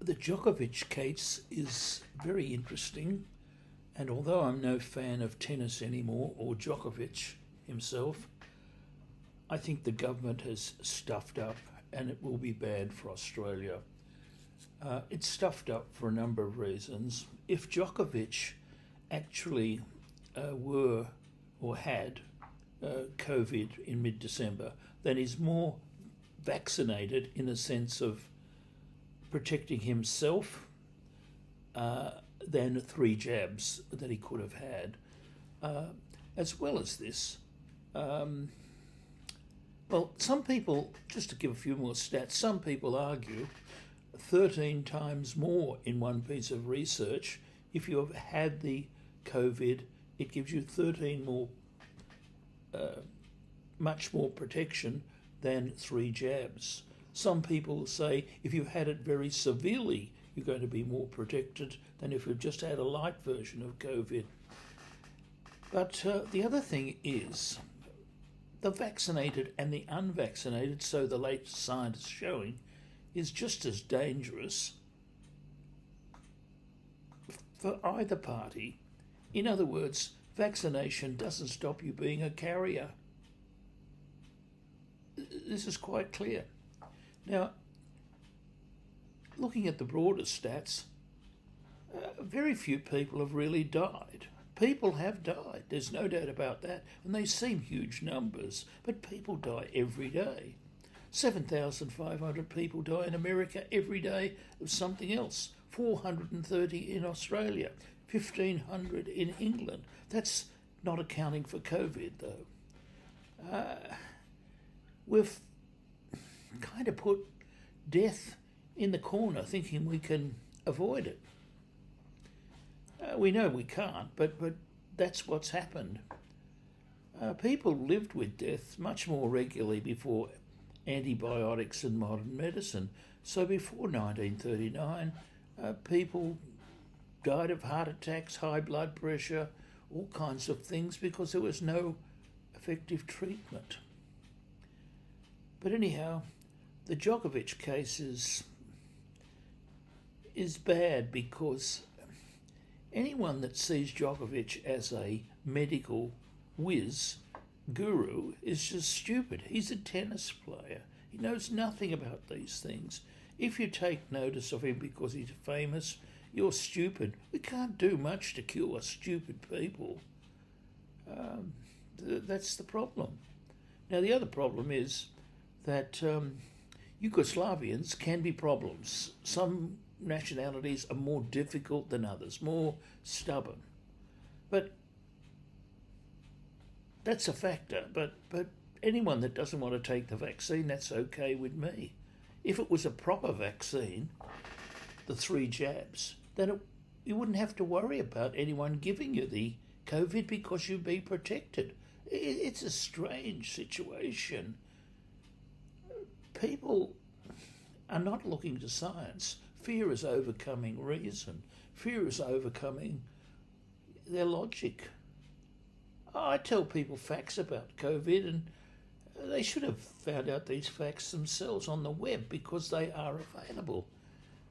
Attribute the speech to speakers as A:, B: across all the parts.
A: The Djokovic case is very interesting, and although I'm no fan of tennis anymore or Djokovic himself, I think the government has stuffed up and it will be bad for Australia. It's stuffed up for a number of reasons. If Djokovic actually were or had COVID in mid-December, then he's more vaccinated in the sense of protecting himself than 3 jabs that he could have had. As well as this, well, some people, just to give a few more stats, some people argue 13 times more in one piece of research. If you have had the COVID, it gives you 13 more, much more protection than 3 jabs. Some people say if you've had it very severely, you're going to be more protected than if you've just had a light version of COVID. But the other thing is, the vaccinated and the unvaccinated, so the latest science is showing, is just as dangerous for either party. In other words, vaccination doesn't stop you being a carrier. This is quite clear. Now, looking at the broader stats, very few people have really died. People have died, there's no doubt about that, and they seem huge numbers, but people die every day. 7,500 people die in America every day of something else, 430 in Australia, 1,500 in England. That's not accounting for COVID, though. We've kind of put death in the corner thinking we can avoid it. We know we can't, but that's what's happened. People lived with death much more regularly before antibiotics and modern medicine. So before 1939, people died of heart attacks, high blood pressure, all kinds of things because there was no effective treatment. But anyhow, the Djokovic case is bad because anyone that sees Djokovic as a medical whiz guru is just stupid. He's a tennis player. He knows nothing about these things. If you take notice of him because he's famous, you're stupid. We can't do much to cure stupid people. That's the problem. Now, the other problem is that Yugoslavians can be problems. Some nationalities are more difficult than others, more stubborn. But that's a factor. But anyone that doesn't want to take the vaccine, that's okay with me. If it was a proper vaccine, the 3 jabs, then you wouldn't have to worry about anyone giving you the COVID because you'd be protected. It's a strange situation. People are not looking to science. Fear is overcoming reason. Fear is overcoming their logic. I tell people facts about COVID, and they should have found out these facts themselves on the web because they are available.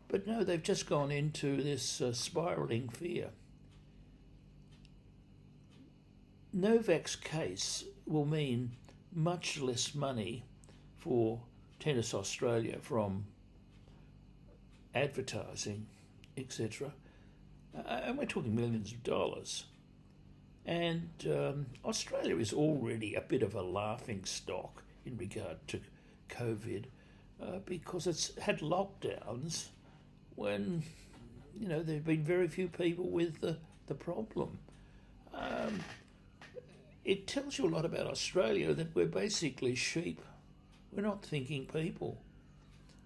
A: But no, they've just gone into this spiralling fear. Novak's case will mean much less money for Tennis Australia from advertising, etc. And we're talking millions of dollars. And Australia is already a bit of a laughing stock in regard to COVID because it's had lockdowns when, there have been very few people with the problem. It tells you a lot about Australia that we're basically sheep. We're not thinking people.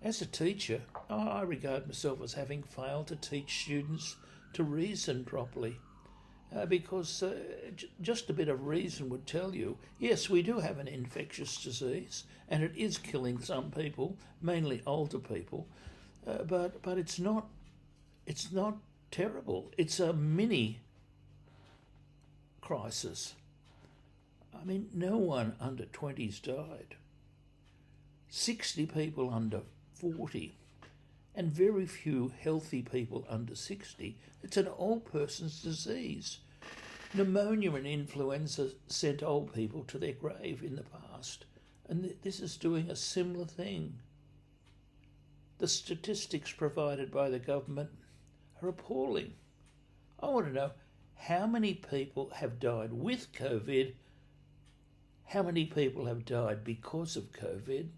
A: As a teacher, I regard myself as having failed to teach students to reason properly because just a bit of reason would tell you, yes, we do have an infectious disease and it is killing some people, mainly older people, but it's not terrible. It's a mini crisis. I mean, no one under 20's died. 60 people under 40. and very few healthy people under 60. It's an old person's disease. Pneumonia and influenza sent old people to their grave in the past, and this is doing a similar thing. The statistics provided by the government are appalling. I want to know how many people have died with COVID, how many people have died because of COVID,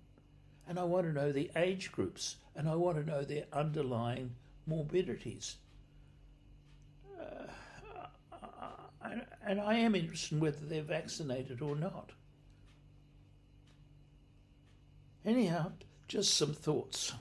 A: and I want to know the age groups, and I want to know their underlying morbidities. And I am interested in whether they're vaccinated or not. Anyhow, just some thoughts.